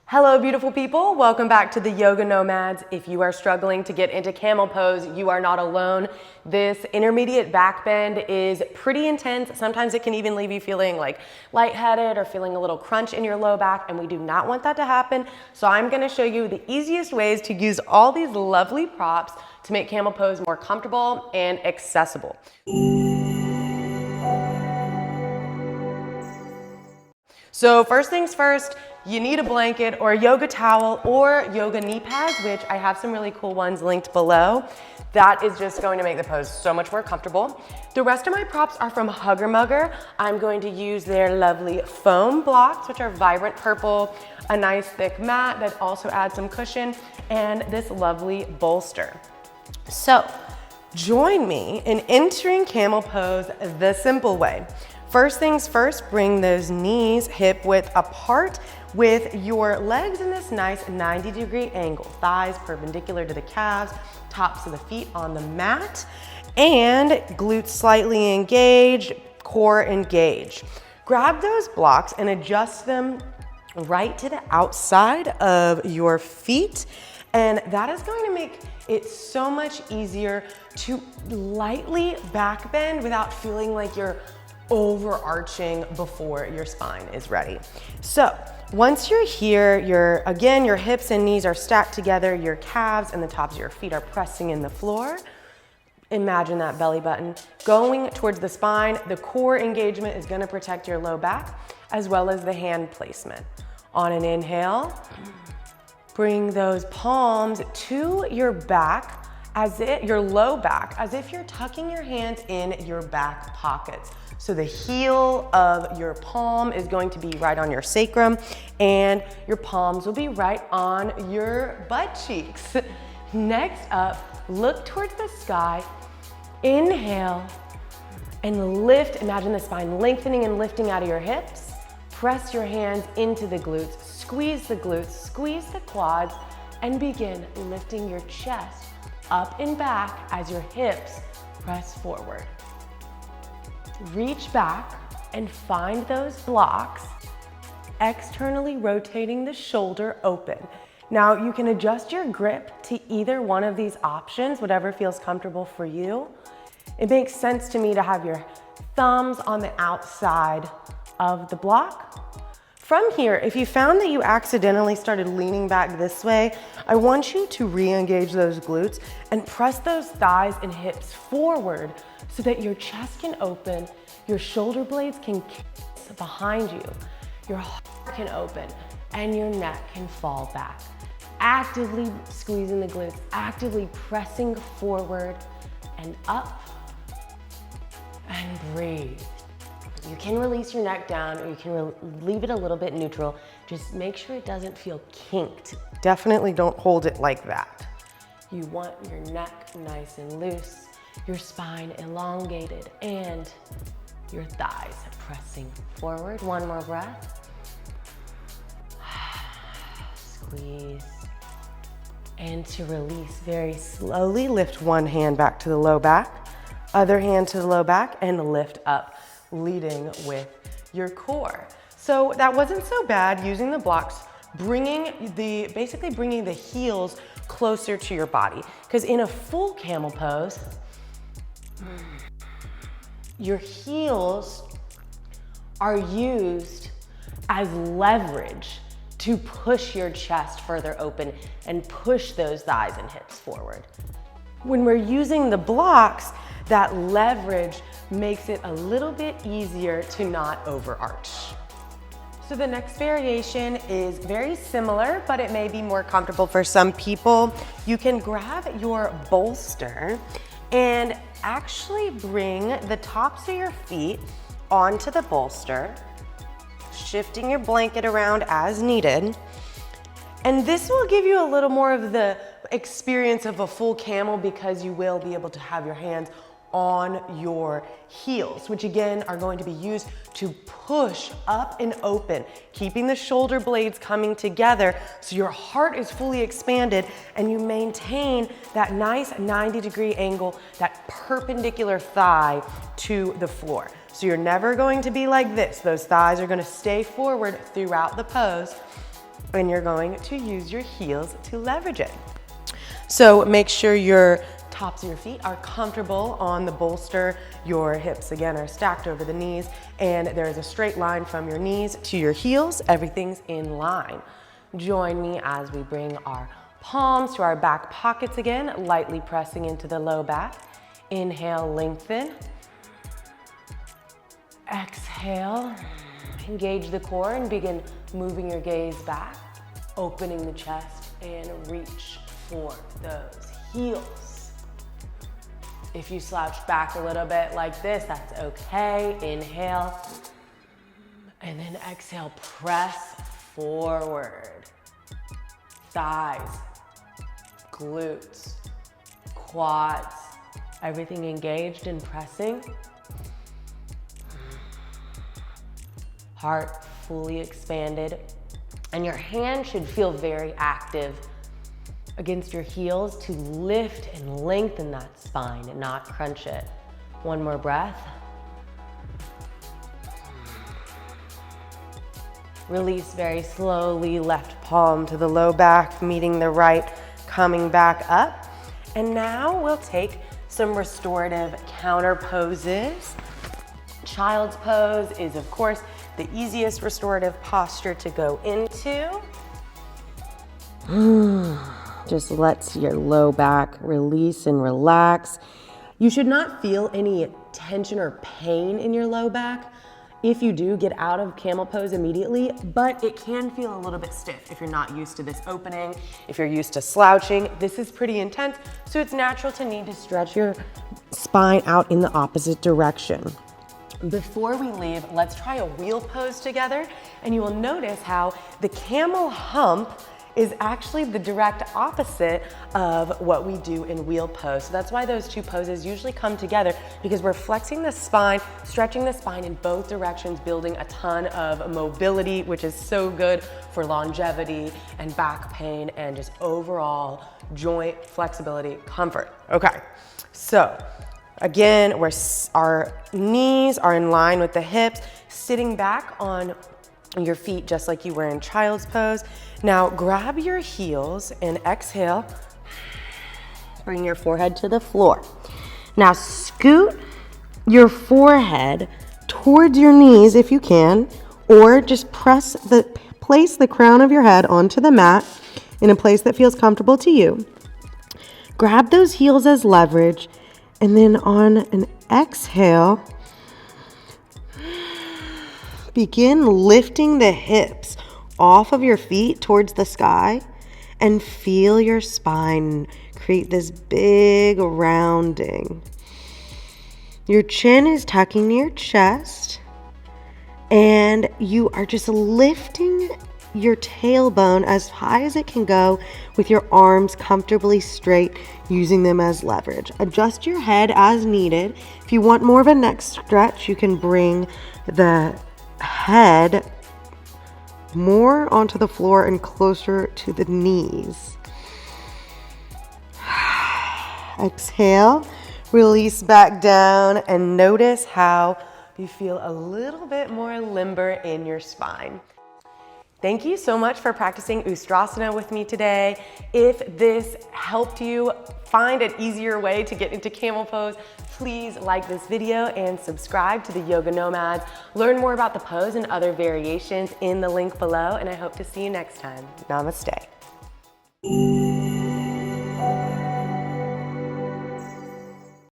Hello, beautiful people. Welcome back to the Yoga Nomads. If you are struggling to get into camel pose, you are not alone. This intermediate back bend is pretty intense. Sometimes it can even leave you feeling like lightheaded or feeling a little crunch in your low back, and we do not want that to happen. So I'm gonna show you the easiest ways to use all these lovely props to make camel pose more comfortable and accessible. So first things first, you need a blanket or a yoga towel or yoga knee pads, which I have some really cool ones linked below. That is just going to make the pose so much more comfortable. The rest of my props are from Hugger Mugger. I'm going to use their lovely foam blocks, which are vibrant purple, a nice thick mat that also adds some cushion, and this lovely bolster. So join me in entering camel pose the simple way. First things first, bring those knees hip width apart with your legs in this nice 90-degree angle. Thighs perpendicular to the calves, tops of the feet on the mat, and glutes slightly engaged, core engaged. Grab those blocks and adjust them right to the outside of your feet, and that is going to make it so much easier to lightly back bend without feeling like you're overarching before your spine is ready. So once you're here, your hips and knees are stacked together, your calves and the tops of your feet are pressing in the floor. Imagine that belly button going towards the spine. The core engagement is going to protect your low back as well as the hand placement. On an inhale, bring those palms to your back, your low back, as if you're tucking your hands in your back pockets. So the heel of your palm is going to be right on your sacrum, and your palms will be right on your butt cheeks. Next up, look towards the sky. Inhale and lift. Imagine the spine lengthening and lifting out of your hips. Press your hands into the glutes, squeeze the quads, and begin lifting your chest up and back as your hips press forward. Reach back and find those blocks, externally rotating the shoulder open. Now you can adjust your grip to either one of these options, whatever feels comfortable for you. It makes sense to me to have your thumbs on the outside of the block. From here, if you found that you accidentally started leaning back this way, I want you to re-engage those glutes and press those thighs and hips forward so that your chest can open, your shoulder blades can kiss behind you, your heart can open, and your neck can fall back. Actively squeezing the glutes, actively pressing forward and up, and breathe. You can release your neck down or you can leave it a little bit neutral. Just make sure it doesn't feel kinked. Definitely don't hold it like that. You want your neck nice and loose, your spine elongated, and your thighs pressing forward. One more breath. Squeeze. And to release very slowly, lift one hand back to the low back, other hand to the low back, and lift up, leading with your core. So that wasn't so bad using the blocks, basically bringing the heels closer to your body. Because in a full camel pose, your heels are used as leverage to push your chest further open and push those thighs and hips forward. When we're using the blocks, that leverage makes it a little bit easier to not overarch. So the next variation is very similar, but it may be more comfortable for some people. You can grab your bolster and actually bring the tops of your feet onto the bolster, shifting your blanket around as needed. And this will give you a little more of the experience of a full camel because you will be able to have your hands on your heels, which again are going to be used to push up and open, keeping the shoulder blades coming together so your heart is fully expanded and you maintain that nice 90-degree angle, that perpendicular thigh to the floor. So you're never going to be like this. Those thighs are going to stay forward throughout the pose. and you're going to use your heels to leverage it. So make sure your tops of your feet are comfortable on the bolster. Your hips, again, are stacked over the knees, and there's a straight line from your knees to your heels. Everything's in line. Join me as we bring our palms to our back pockets again, lightly pressing into the low back. Inhale, lengthen. Exhale, engage the core and begin moving your gaze back, opening the chest and reach for those heels. If you slouch back a little bit like this, that's okay. Inhale, and then exhale, press forward. Thighs, glutes, quads, everything engaged and pressing. Heart fully expanded, and your hand should feel very active against your heels to lift and lengthen that spine and not crunch it. One more breath. Release very slowly, left palm to the low back, meeting the right, coming back up. And now we'll take some restorative counter poses. Child's pose is, of course, the easiest restorative posture to go into. Just lets your low back release and relax. You should not feel any tension or pain in your low back. If you do, get out of camel pose immediately, but it can feel a little bit stiff if you're not used to this opening, if you're used to slouching. This is pretty intense, so it's natural to need to stretch your spine out in the opposite direction. Before we leave, let's try a wheel pose together, and you will notice how the camel hump is actually the direct opposite of what we do in wheel pose. So that's why those two poses usually come together, because we're flexing the spine, stretching the spine in both directions, building a ton of mobility, which is so good for longevity and back pain and just overall joint flexibility, comfort. Okay, so again, our knees are in line with the hips, sitting back on your feet just like you were in child's pose. Now grab your heels and exhale. Bring your forehead to the floor. Now scoot your forehead towards your knees if you can, or just place the crown of your head onto the mat in a place that feels comfortable to you. Grab those heels as leverage, and then on an exhale, begin lifting the hips off of your feet towards the sky and feel your spine create this big rounding. Your chin is tucking to your chest, and you are just lifting your tailbone as high as it can go with your arms comfortably straight, using them as leverage. Adjust your head as needed. If you want more of a neck stretch, you can bring the head more onto the floor and closer to the knees. Exhale, release back down, and notice how you feel a little bit more limber in your spine. Thank you so much for practicing Ustrasana with me today. If this helped you find an easier way to get into camel pose, please like this video and subscribe to the Yoga Nomads. Learn more about the pose and other variations in the link below, and I hope to see you next time. Namaste.